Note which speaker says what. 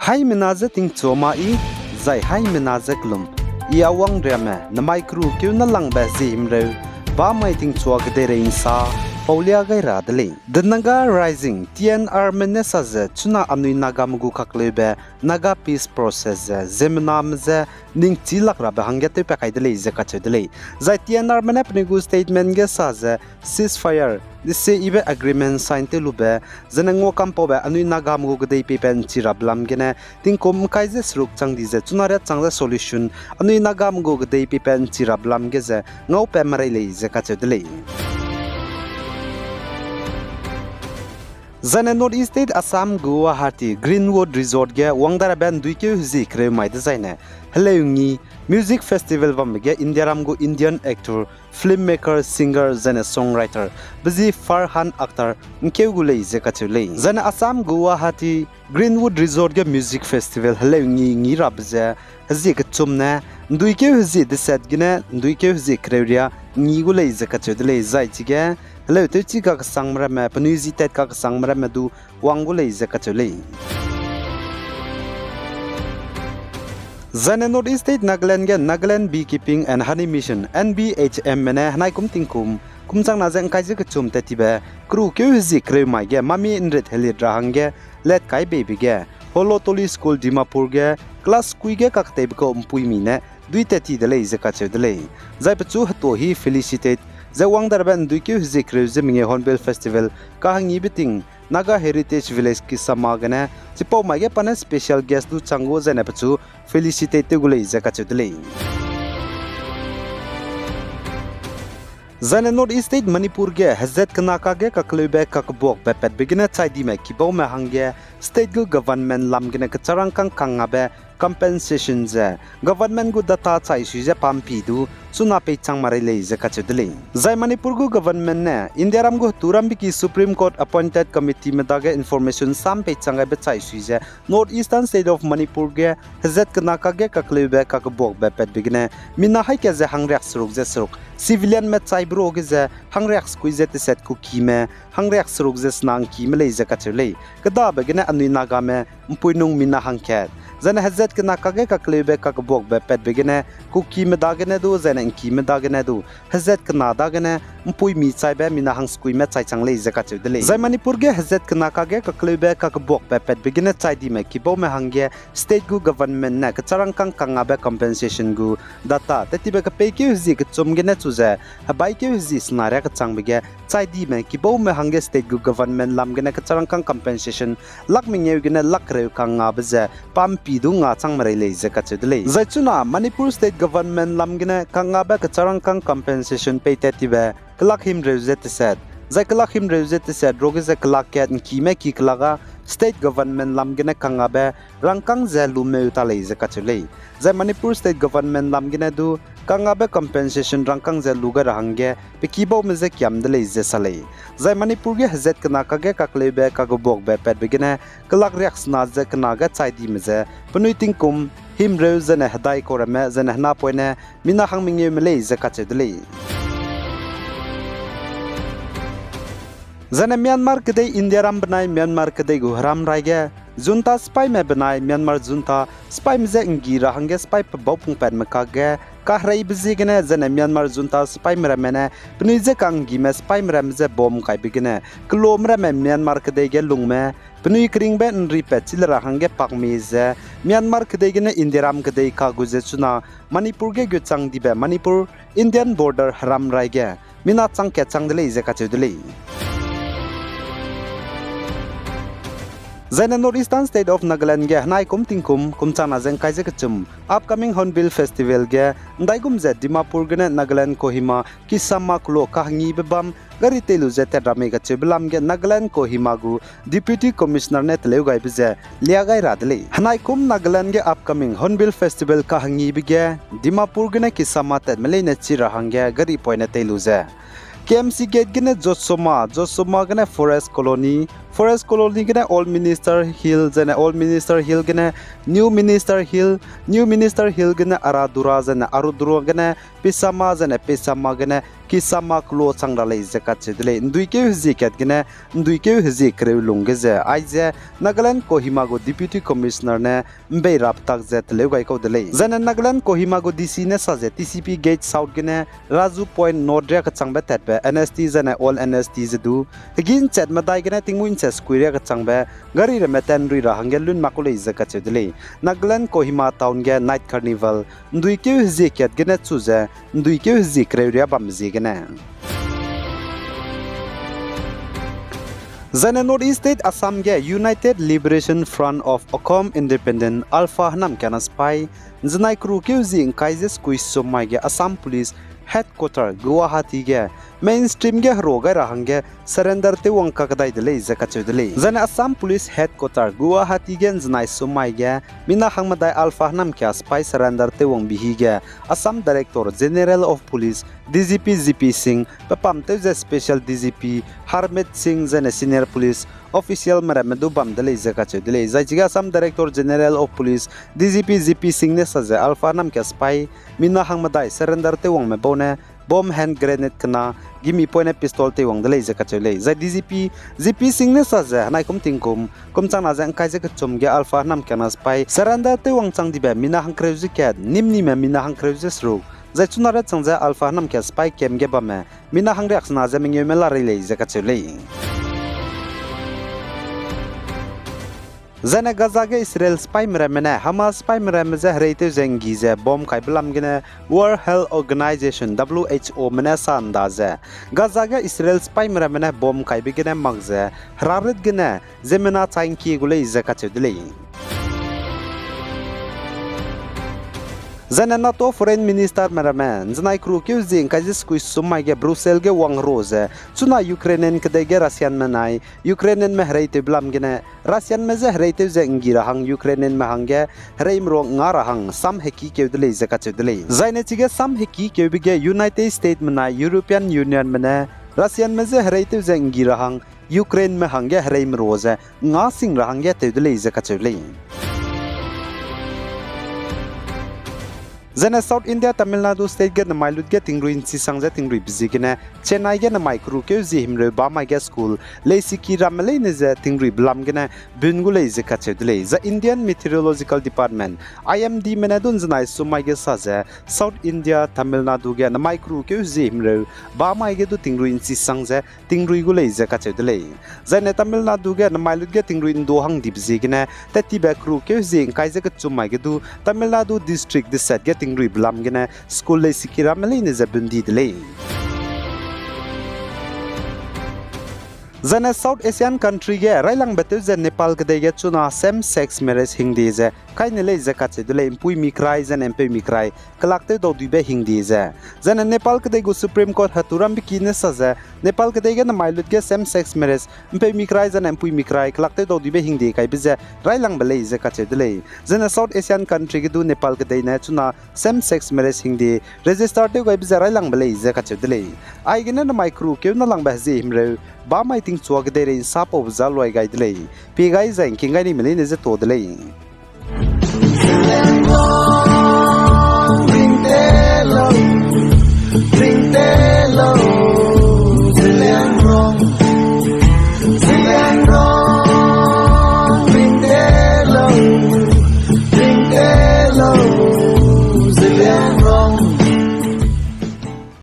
Speaker 1: Hai menaze ting choma I zai hai menaze klum I awang drama na micro kyu na lang ba zim re ba mai ting chwa gde re insa Paulia gai radle the Naga rising TNR menesa ze chuna anui Naga mugu kaklebe Naga peace process Zeme namze ning chilak ra ba hangete pe kaidele ze kachedele zai TNR mena pnigu statement ge sa ze ceasefire this ibe agreement sign te lube zenango kampo ba anui Naga mugu gde pe pen chirablam gene ting kom kaize sruk chang di ze chunare changza solution anui Naga mugu gde pe pen chirablam ge ze ngau pe marai le ze kachedele Zane North East State Assam Guwahati Greenwood Resort ge wangdara ban duike huzi kre mai designer hello music festival vamge Indiaram go Indian actor filmmaker singer zane songwriter bizi Farhan Akhtar nke gule ze kachule zane Assam Guwahati Greenwood Resort ge music festival hello ngi rabze hazi kchumna duike huzi deset gine duike huzi kreria ngi gule ze kachule zai chige Hello, tuji ka sangmra me panuzi tet ka sangmra me du wangule zakachule. Zane North East State Nagaland Beekeeping and Honey Mission NBHM mene hanai kum tingkum kumchang na jang kai zik chum tetibe kru kyu zi kre mai ge mami inret heli drahange let kai baby ge holotoli school Dimapur ge class kui ge kakteb ko umpui mine dui teti dele zakachule. Zai pachu to hi felicitate Zawang darban duikyu zikre zeminge Hornbill Festival kahangi biting Naga Heritage Village ki samagana chipo mage pana special guest du chango zane pachu felicitate gule zakachudle Zane North East State Manipur ge Hazet Kanaka ge kaklebe kakbok bepet begina chaidi me kibo me hange state government lamgene kacharang kang kangabe compensation ze government gu data chai suje pampi du suna pe changmare le je kachudle zai Manipur gu government ne Indiaram gu turambi ki Supreme Court appointed committee me daga information sam pe changa be chai suje North Eastern State of Manipur ge Hazet Kanaka ge kaklebe kakbok bepet begine mina hai ke ze hangrak suruk je suruk civilian me chai bro ge ze hangrak squeeze te set ku ki me hangrak suruk je snang ki me le je kachule kada begine anui Naga me mpuinung mina hangket Zane Hazet Kanaka ge kaklebe kakbok bepet begine kuki me dagene du zane ki me dagene du Hazet Kanada gene mpui mi chai be mina hang skui me chai changle je kachudle zai Manipur ge Hazet Kanaka ge kaklebe kakbok bepet begine chai di me kibo me hangge state gu government na kacharang kang kanga be compensation gu data tetibe ka pe ki zi kchum gene chuze habai ki zi snare ka changbege chai di me kibo me hangge state gu government lam gene kacharang kang compensation lakming gene lakre kanga beze pampi du nga changmare le je kachudle zai chuna Manipur state government lamgine kanga ba kacharang kang compensation pay tetibe klakhim reujet set zai klakhim reujet set roge ze klak ket kime ki klaga state government lamgine kanga ba rangkang ze lume utale je kachule zai Manipur state government lamgine du kanga ba compensation rangkang ze luga rahangge pekibo meze kyamdele je sale zai Manipur ge Hazet Kanaka ge kaklebe kagobok be pet begine klak rex na ze kanaga chaidi meze panuiting kum him reuzen hadai korame zen hna poine mina hangminge mele ze kachedle Zane Myanmar kede Indiaram banai Myanmar kede guharam raige junta spy me banai Myanmar junta spy meze ngira hange spy pa bopung pen makage kahrai bizigene zane Myanmar junta spy meramene pnize kangi me spy meramze bom kai bigene klomra me Myanmar kede ge lungme pnui kring be nri pechil rahange pakmize Myanmar kede gene Indiaram kede ka guze chuna Manipur ge gychang dibe Manipur Indian border haram raige mina chang ke changdele je kachudle Zane North Eastern State of Nagaland ge hanai kum tingkum kumchana jeng kaise kchum upcoming Hornbill Festival ge ndaigum je Dimapur gene Nagaland Kohima kisama klo kahangi bebam gari telu je tedrame ga chebelam ge Nagaland Kohima gu Deputy Commissioner ne tleu gai bije liagai radle hanai kum Nagaland ge upcoming Hornbill Festival kahangi bige Dimapur gene kisama tet meleine chira hangge gari poine telu je KMC gate gene Josoma gene Forest Colony Forest colony gana Old Minister Hill jana Old Minister Hill gana New Minister Hill gana Aradura jana Arudura gana Pisama jana Pisama gana Kisama klo changra lei zakat chedle nduike huzikat gana nduike huzik reulunge je aize Nagaland Kohima go Deputy Commissioner ne mbe raptak jet legai ko dele jana Nagaland Kohima go DC ne saje TCP Gate South gana Raju Point Nordre ka changba tatbe NST jana all NST jedu higin chat madai gana tingmuin che square ka changba gari re metan ri ra hangelun makule zakat chedle Nagaland Kohima town ge night carnival nduike huzikat gana chuze nduike huzik reria bamzi Zana Northeast State Assam ge United Liberation Front of Akom Independent Alpha Hanam kana spy Zanai Kru Kyuzi Kaises Kuisum ge Assam Police Headquarter Guwahati ge mainstream ge roga rahange surrender te wangka kadai dele zakachudele Zana Assam Police Headquarter Guwahati ge Zanai Sumai ge mina hangmadai Alpha Hanam kya spy surrender te wang bihi ge Assam Director General of Police DGP ZP Singh papamte je Special DGP Harmet Singh Zana Senior Police Official Maramadu Bamdele zakachudele Zajiga Assam Director General of Police DGP ZP Singh ne saje Alpha Hanam kya spy mina hangmadai surrender te wang me bone bomb hand grenade kana gimi point pistol te wang dele zakachule za DGP ZP Singh ne saje hanai kum tingkum kum chang na jang kai je kachum ge Alpha Nam kana spy surrender te wang chang dibe mina hang kreuji ket nimni me mina hang kreuji sru za chunara changja Alpha Nam ke spy kem ge ba me mina hang reaction za mingye mela rele zakachule Zana Gaza ge Israel spy mramena Hamas spy mrameze hreite zengize bomb kai blamgene World Health Organization WHO mena sandaze Gaza ge Israel spy mramena bomb kai bigene magze hrarit gene zemena chainki gule izakachudle Zana NATO Foreign Minister Meraman Zanai Kru Kyuzing Kazis Kuisumai ge Brussels ge Wang Rose Chuna Ukrainian kedege Russian menai Ukrainian mehreite blamgene Russian meze hreite zengira hang Ukrainian mehange hreimro ngara hang sam heki keudle zakachudle Zaine chige sam heki keubige United States menai European Union mena Russian meze hreite zengira hang Ukraine mehange hreimro ze nga sing rahange teudle zakachudle Zana South India Tamil Nadu State ge namai lut ge tingruin si sangja tingri bizigene Chennai ge namai kru ke zihimre ba mai ge school leisiki ramle ne ze tingri blam gene bungule ze kachedle za Indian Meteorological Department IMD menadun zanai sumai ge saje South India Tamil Nadu ge namai kru ke zihimre ba mai ge du tingruin si sangja tingri gule ze kachedle zana Tamil Nadu ge namai lut ge tingruin do hang dibzigene tati ba kru ke zing kai ze ke chumai ge du Tamil Nadu district de set ge tingri blam gene school le sikira mele ne zabundi dele Zana South Asian country ge railang betu ze Nepal ge ge chuna same sex marriage hingdi ze kaine le zakatse dele impui mikrai zan mp mikrai kalakte do dibe hingdi ze Zana Nepal ge go Supreme Court haturam bikine saza Nepal ge ge na mailut ge same sex marriage mp mikrai zan impui mikrai kalakte do dibe hingdi kai bize railang bele zakatse dele Zana South Asian country ge du Nepal ge na chuna same sex marriage hingdi register te go bize railang bele zakatse dele ai ge na micro ke na lang ba ze himre ba mai ting chuak de re sap of zalwai gaidle pi gai zain kingai ni mele ne ze to dele